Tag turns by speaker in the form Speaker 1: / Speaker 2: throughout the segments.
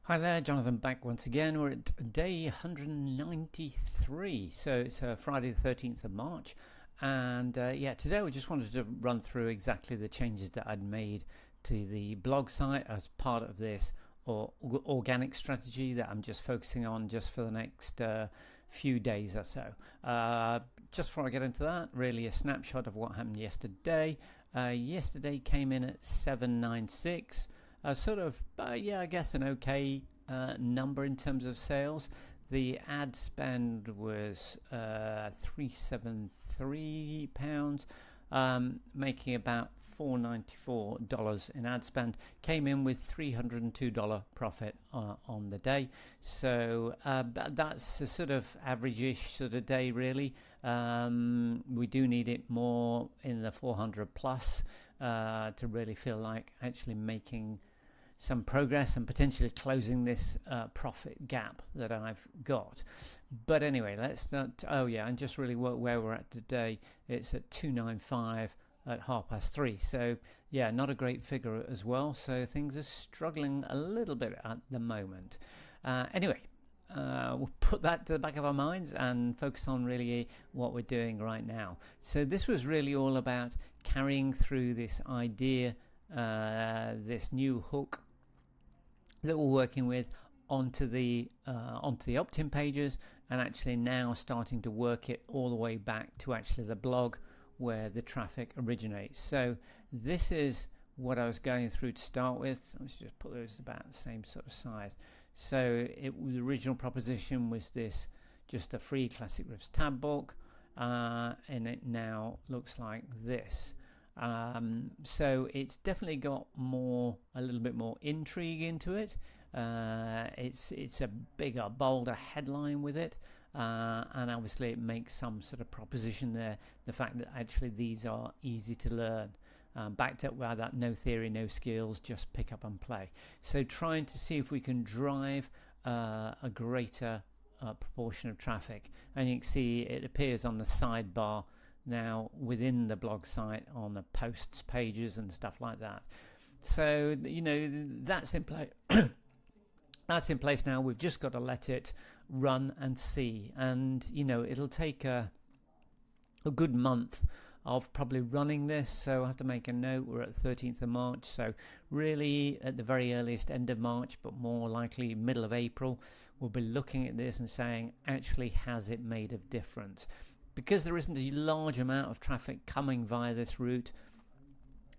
Speaker 1: Hi there, Jonathan back once again. We're at day 193, so it's Friday the 13th of March. And yeah, today we just wanted to run through exactly the changes that I'd made to the blog site as part of this organic strategy that I'm just focusing on just for the next few days or so. Just before I get into that, really a snapshot of what happened yesterday. Yesterday came in at 796. Yeah, I guess an okay number in terms of sales. The ad spend was £373, making about $494 in ad spend. Came in with $302 profit on the day. So that's a sort of average-ish sort of day, really. We do need it more in the 400 plus to really feel like actually making some progress and potentially closing this profit gap that I've got. But anyway, let's not. Oh yeah, and just really where we're at today. It's at 295 at 3:30. So yeah, not a great figure as well. So things are struggling a little bit at the moment. Anyway. We'll put that to the back of our minds and focus on really what we're doing right now. So this was really all about carrying through this idea, this new hook that we're working with onto the opt-in pages, and actually now starting to work it all the way back to actually the blog where the traffic originates. So this is what I was going through to start with. Let's just put those about the same sort of size. So the original proposition was this, just a free Classic Riffs tab book, and it now looks like this. So it's definitely got a little bit more intrigue into it. It's a bigger, bolder headline with it, and obviously it makes some sort of proposition there. The fact that actually these are easy to learn, backed up by that no theory, no skills, just pick up and play. So trying to see if we can drive a greater proportion of traffic, and you can see it appears on the sidebar now within the blog site on the posts pages and stuff like that. So that's in place. That's in place now. We've just got to let it run and see, and it'll take a good month of probably running this. So I have to make a note, we're at the 13th of March, so really at the very earliest end of March, but more likely middle of April, we'll be looking at this and saying, actually, has it made a difference? Because there isn't a large amount of traffic coming via this route,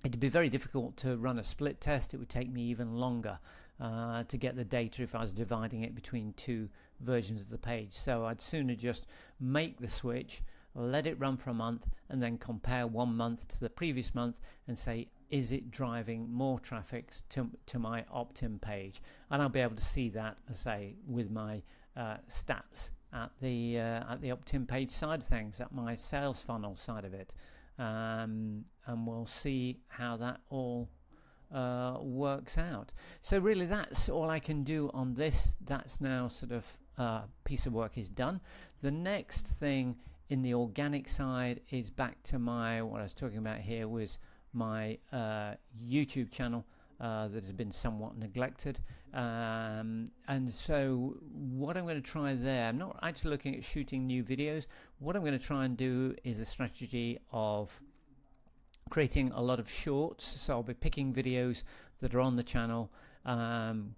Speaker 1: it'd be very difficult to run a split test. It would take me even longer to get the data if I was dividing it between two versions of the page. So I'd sooner just make the switch, let it run for a month, and then compare 1 month to the previous month and say, is it driving more traffic to my opt-in page? And I'll be able to see that, say, with my stats at the opt-in page side of things, at my sales funnel side of it, and we'll see how that all works out. So really, that's all I can do on this. That's now sort of piece of work is done. The next thing in the organic side is back to what I was talking about here was my YouTube channel. That has been somewhat neglected, and so what I'm going to try there, I'm not actually looking at shooting new videos. What I'm going to try and do is a strategy of creating a lot of shorts. So I'll be picking videos that are on the channel,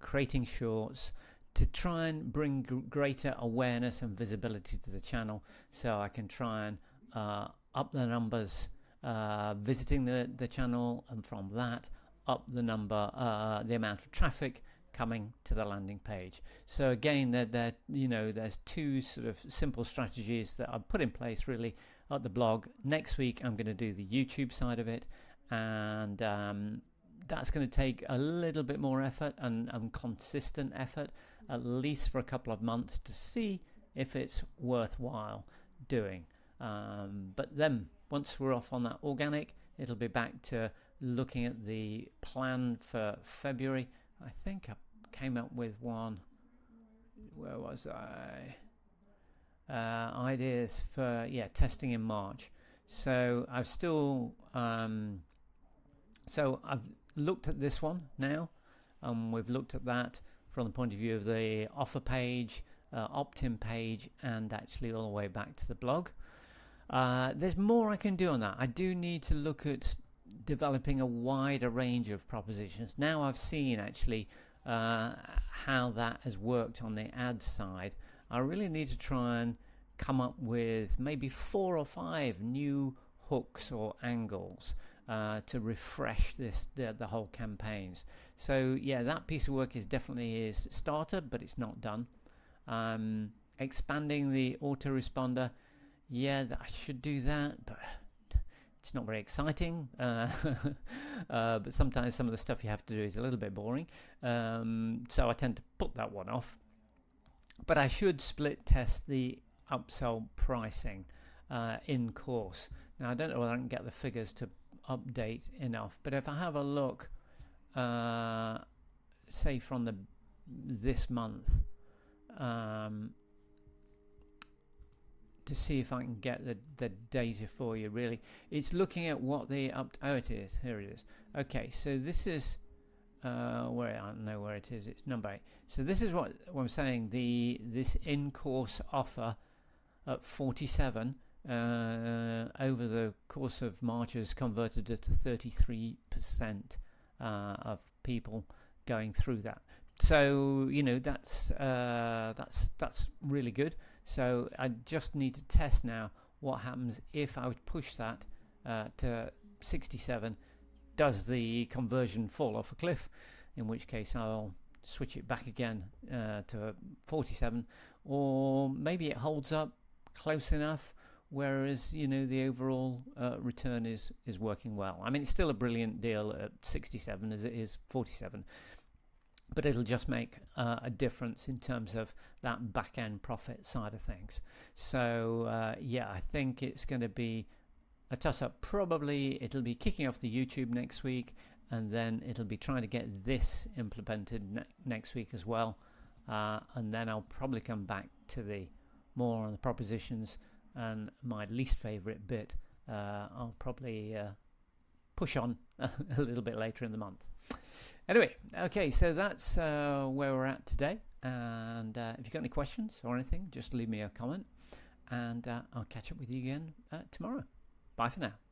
Speaker 1: creating shorts to try and bring greater awareness and visibility to the channel, so I can try and up the numbers visiting the channel, and from that up the number, the amount of traffic coming to the landing page. So again, there's two sort of simple strategies that I've put in place really at the blog. Next week I'm going to do the YouTube side of it, and that's going to take a little bit more effort and consistent effort, at least for a couple of months, to see if it's worthwhile doing. But then once we're off on that organic, it'll be back to looking at the plan for February. I think I came up with one. Where was I? Ideas for testing in March. So I've still so I've looked at this one now. We've looked at that from the point of view of the offer page, opt-in page, and actually all the way back to the blog. There's more I can do on that. I do need to look at developing a wider range of propositions. Now I've seen actually how that has worked on the ad side. I really need to try and come up with maybe 4 or 5 new hooks or angles to refresh the whole campaigns. So yeah, that piece of work is definitely started, but it's not done. Expanding the autoresponder, yeah, I should do that, but it's not very exciting. But sometimes some of the stuff you have to do is a little bit boring, so I tend to put that one off. But I should split test the upsell pricing in course. Now I don't know whether I can get the figures to update enough, but if I have a look, say from this month, to see if I can get the data for you. Really, it's looking at what the it is. Here it is. Okay, so this is where I don't know where it is. It's number 8. So this is what I'm saying. This in-course offer at 47 over the course of March has converted it to 33% of people going through that. So that's really good. So I just need to test now what happens if I would push that to 67. Does the conversion fall off a cliff? In which case I'll switch it back again to 47, or maybe it holds up close enough, whereas the overall return is working well. I mean, it's still a brilliant deal at 67 as it is 47, but it'll just make a difference in terms of that back end profit side of things. So yeah, I think it's going to be a toss-up. Probably it'll be kicking off the YouTube next week, and then it'll be trying to get this implemented next week as well, and then I'll probably come back to the more on the propositions, and my least favorite bit I'll probably push on a little bit later in the month. Anyway, okay, so that's where we're at today, and if you've got any questions or anything, just leave me a comment, and I'll catch up with you again tomorrow. Bye for now.